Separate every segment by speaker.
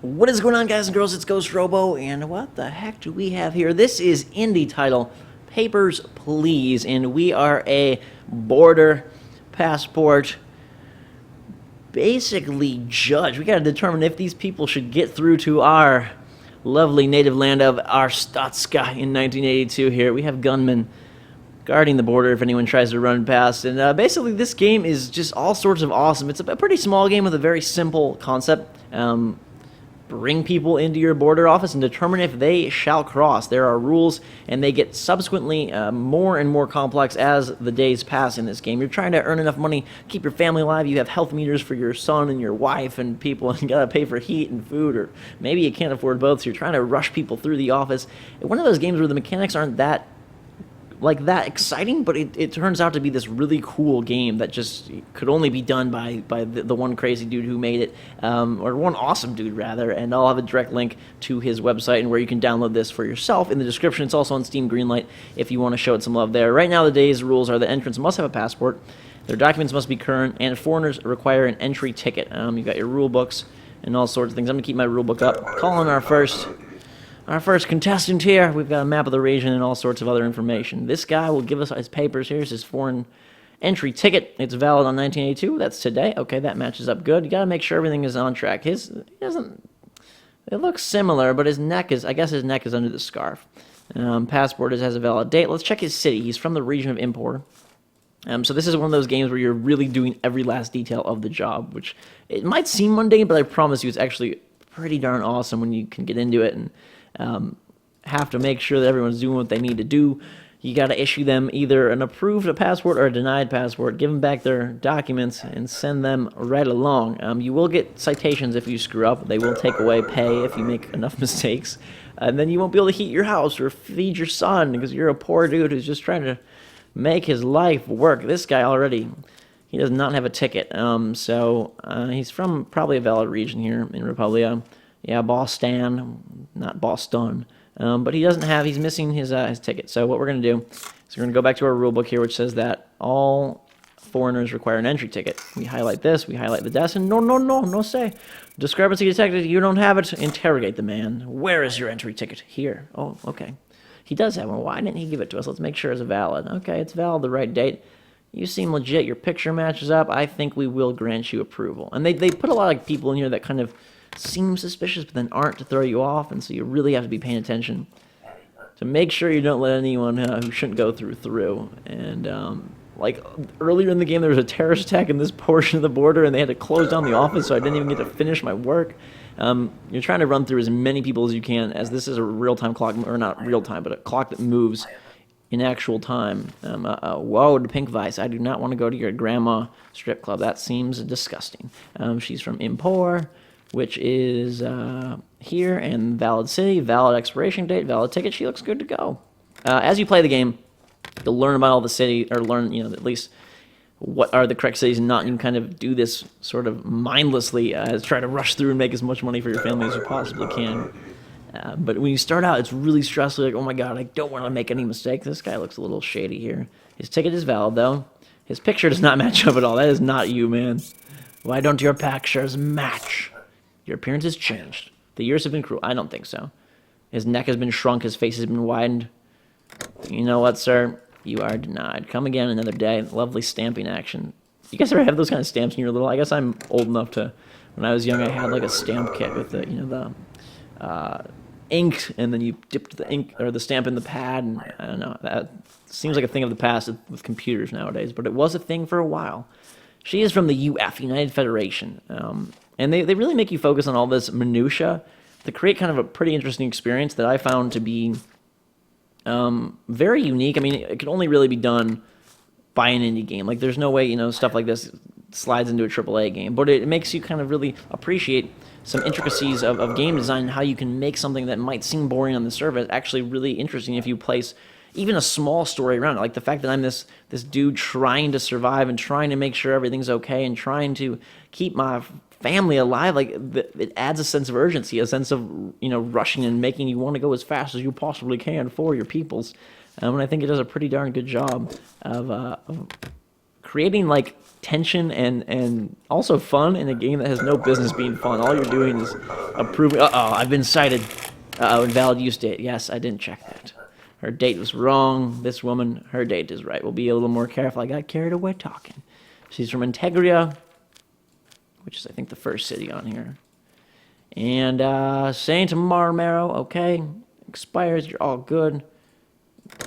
Speaker 1: What is going on, guys and girls? It's GhostRobo, and what the heck do we have here? This is indie title Papers, Please, and we are a border passport basically judge. We got to determine if these people should get through to our lovely native land of Arstatska in 1982 here. We have gunmen guarding the border if anyone tries to run past. And basically, this game is just all sorts of awesome. It's a pretty small game with a very simple concept. Bring people into your border office and determine if they shall cross. There are rules, and they get subsequently more and more complex as the days pass in this game. You're trying to earn enough money, keep your family alive. You have health meters for your son and your wife and people, and you gotta pay for heat and food, or maybe you can't afford both, so you're trying to rush people through the office. One of those games where the mechanics aren't that exciting, but it turns out to be this really cool game that just could only be done by the one crazy dude who made it, or one awesome dude rather. And I'll have a direct link to his website and where you can download this for yourself in the description. It's also on Steam Greenlight if you want to show it some love there. Right now, the day's rules are the entrants must have a passport, their documents must be current, and foreigners require an entry ticket. You've got your rule books and all sorts of things. I'm gonna keep my rule book up. Calling our first contestant here. We've got a map of the region and all sorts of other information. This guy will give us his papers. Here's his foreign entry ticket. It's valid on 1982. That's today. Okay, that matches up good. You got to make sure everything is on track. He doesn't. It looks similar, but his neck is. I guess his neck is under the scarf. Passport has a valid date. Let's check his city. He's from the region of Impor. So this is one of those games where you're really doing every last detail of the job, which it might seem mundane, but I promise you, it's actually pretty darn awesome when you can get into it and have to make sure that everyone's doing what they need to do. You got to issue them either an approved passport or a denied passport, give them back their documents, and send them right along. You will get citations if you screw up. They will take away pay if you make enough mistakes. And then you won't be able to heat your house or feed your son because you're a poor dude who's just trying to make his life work. This guy already, he does not have a ticket. So he's from probably a valid region here in Republia. Yeah, Boston, not Boston. But he doesn't have, he's missing his ticket. So what we're going to do is we're going to go back to our rule book here, which says that all foreigners require an entry ticket. We highlight this, we highlight the desk, and no say. Discrepancy detected, you don't have it. Interrogate the man. Where is your entry ticket? Here. Oh, okay. He does have one. Why didn't he give it to us? Let's make sure it's valid. Okay, it's valid, the right date. You seem legit. Your picture matches up. I think we will grant you approval. And they put a lot of people in here that kind of seem suspicious but then aren't, to throw you off, and so you really have to be paying attention to make sure you don't let anyone who shouldn't go through. And like earlier in the game, there was a terrorist attack in this portion of the border, and they had to close down the office, so I didn't even get to finish my work. You're trying to run through as many people as you can, as this is a real-time clock, or not real-time, but a clock that moves in actual time. Whoa, the pink vice. I do not want to go to your grandma strip club. That seems disgusting. She's from Impor, which is here, and valid city, valid expiration date, valid ticket. She looks good to go. As you play the game, you'll learn about all the city, or learn, at least what are the correct cities and not. You can kind of do this sort of mindlessly, try to rush through and make as much money for your family as you possibly can. But when you start out, it's really stressful. Like, oh my god, I don't want to make any mistakes. This guy looks a little shady here. His ticket is valid, though. His picture does not match up at all. That is not you, man. Why don't your pictures match? Your appearance has changed. The years have been cruel. I don't think so. His neck has been shrunk. His face has been widened. You know what, sir? You are denied. Come again another day. Lovely stamping action. You guys ever have those kind of stamps when you're little? I guess I'm old enough to... When I was young, I had like a stamp kit with the, ink, and then you dipped the ink or the stamp in the pad, and I don't know. That seems like a thing of the past with computers nowadays, but it was a thing for a while. She is from the UF, United Federation. And they really make you focus on all this minutia to create kind of a pretty interesting experience that I found to be very unique. I mean, it could only really be done by an indie game. Like, there's no way, stuff like this slides into a AAA game. But it makes you kind of really appreciate some intricacies of game design and how you can make something that might seem boring on the surface actually really interesting if you place even a small story around it. Like the fact that I'm this dude trying to survive and trying to make sure everything's okay and trying to keep my family alive, like it adds a sense of urgency, a sense of rushing and making you want to go as fast as you possibly can for your peoples. And I think it does a pretty darn good job of creating like tension and also fun in a game that has no business being fun. All you're doing is approving. Uh-oh, I've been cited. Uh-oh, invalid use date. Yes, I didn't check that. Her date was wrong. This woman, her date is right. We'll be a little more careful. I got carried away talking. She's from Integria, which is, I think, the first city on here. And Saint Marmero, okay. Expires, you're all good.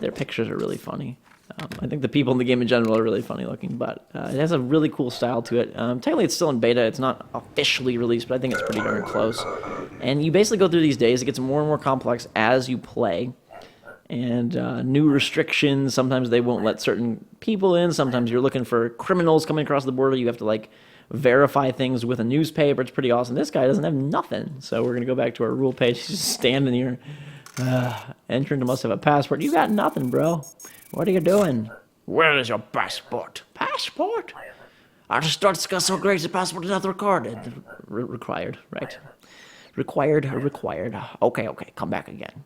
Speaker 1: Their pictures are really funny. I think the people in the game in general are really funny looking, but it has a really cool style to it. Technically, it's still in beta. It's not officially released, but I think it's pretty darn close. And you basically go through these days. It gets more and more complex as you play. And new restrictions. Sometimes they won't let certain people in. Sometimes you're looking for criminals coming across the border. You have to, like, verify things with a newspaper. It's pretty awesome. This guy doesn't have nothing. So we're going to go back to our rule page. He's just standing here. Entrant must have a passport. You got nothing, bro. What are you doing?
Speaker 2: Where is your passport?
Speaker 1: Passport? Our starts got so great the passport is not recorded. Required, right? Required. Okay, come back again.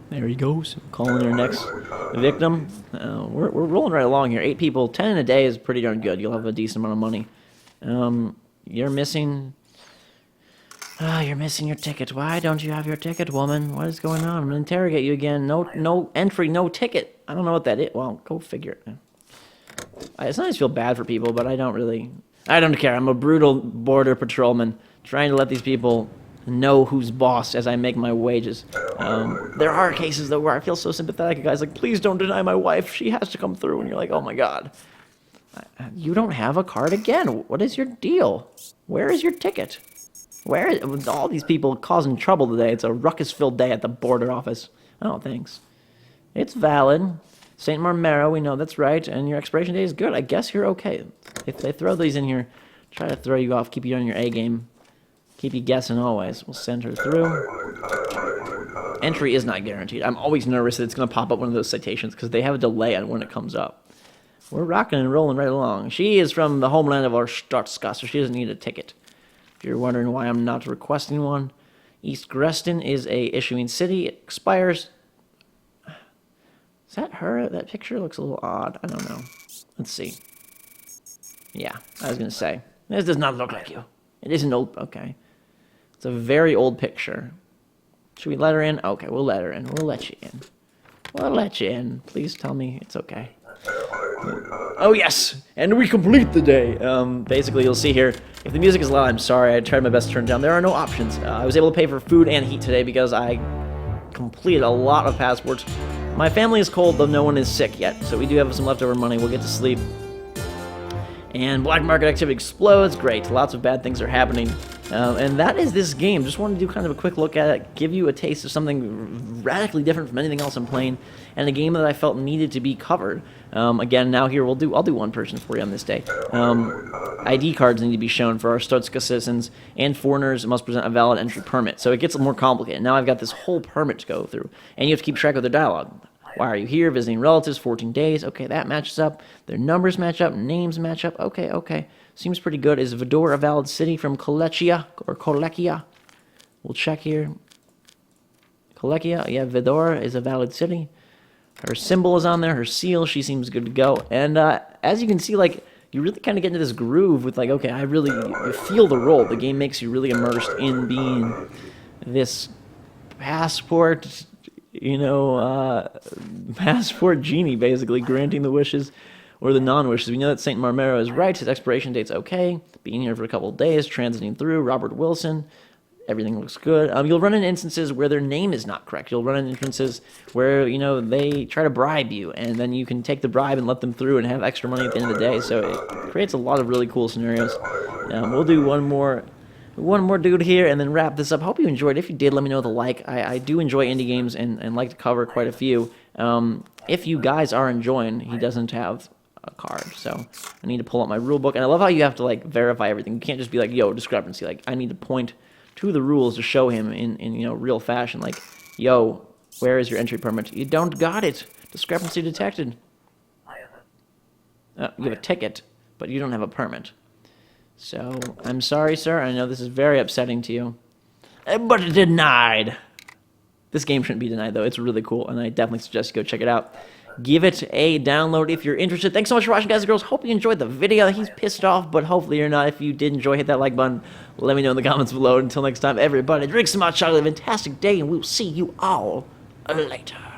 Speaker 1: There he goes, calling our next victim. We're rolling right along here. 8 people, 10 in a day is pretty darn good. You'll have a decent amount of money. You're missing... you're missing your ticket. Why don't you have your ticket, woman? What is going on? I'm going to interrogate you again. No entry, no ticket. I don't know what that is. Well, go figure it. It's nice to feel bad for people, but I don't care. I'm a brutal border patrolman trying to let these people know who's boss as I make my wages. There are cases, though, where I feel so sympathetic. A guy's like, please don't deny my wife. She has to come through. And you're like, oh, my God. You don't have a card again. What is your deal? Where is your ticket? Where is all these people causing trouble today? It's a ruckus-filled day at the border office. Oh, thanks. It's valid. St. Marmero, we know that's right. And your expiration date is good. I guess you're okay. If they throw these in here, try to throw you off, keep you on your A game. Keep you guessing always. We'll send her through. Entry is not guaranteed. I'm always nervous that it's going to pop up one of those citations because they have a delay on when it comes up. We're rocking and rolling right along. She is from the homeland of our Startska, so she doesn't need a ticket. If you're wondering why I'm not requesting one, East Greston is a issuing city. It expires. Is that her? That picture looks a little odd. I don't know. Let's see. Yeah, I was going to say. This does not look like you. It isn't old. Okay. It's a very old picture. Should we let her in? Okay, we'll let her in. We'll let you in. We'll let you in. Please tell me it's okay. Oh, yes. And we complete the day. Basically, you'll see here, if the music is loud, I'm sorry. I tried my best to turn it down. There are no options. I was able to pay for food and heat today because I completed a lot of passports. My family is cold, though no one is sick yet. So we do have some leftover money. We'll get to sleep. And black market activity explodes. Great. Lots of bad things are happening. And that is this game. Just wanted to do kind of a quick look at it, give you a taste of something radically different from anything else I'm playing, and a game that I felt needed to be covered. Again, now here I'll do one person for you on this day. ID cards need to be shown for our Stotska citizens and foreigners must present a valid entry permit. So it gets more complicated. Now I've got this whole permit to go through, and you have to keep track of their dialogue. Why are you here? Visiting relatives, 14 days. Okay, that matches up. Their numbers match up. Names match up. Okay. Seems pretty good. Is Vador a valid city from Kolechia or Kolekia? We'll check here. Kolekia, yeah, Vador is a valid city. Her symbol is on there. Her seal, she seems good to go. And as you can see, like, you really kind of get into this groove with, like, okay, you feel the role. The game makes you really immersed in being this passport, passport genie, basically, granting the wishes or the non-wishes. We know that St. Marmero is right. His expiration date's okay. Being here for a couple of days, transiting through. Robert Wilson. Everything looks good. You'll run into instances where their name is not correct. You'll run into instances where, they try to bribe you, and then you can take the bribe and let them through and have extra money at the end of the day. So it creates a lot of really cool scenarios. We'll do one more dude here and then wrap this up. Hope you enjoyed. If you did, let me know with a like. I do enjoy indie games and like to cover quite a few. If you guys are enjoying, he doesn't have a card, so I need to pull up my rule book. And I love how you have to, like, verify everything. You can't just be like, yo, discrepancy. Like, I need to point to the rules to show him in real fashion. Like, yo, where is your entry permit? You don't got it. Discrepancy detected. You have a ticket, but you don't have a permit. So, I'm sorry, sir. I know this is very upsetting to you. But denied. This game shouldn't be denied, though. It's really cool, and I definitely suggest you go check it out. give it a download if you're interested. Thanks so much for watching, guys and girls. Hope you enjoyed the video. He's pissed off, but hopefully you're not. If you did enjoy, hit that like button. Let me know in the comments below. Until next time, everybody, drink some hot chocolate. Have a fantastic day, and we'll see you all later.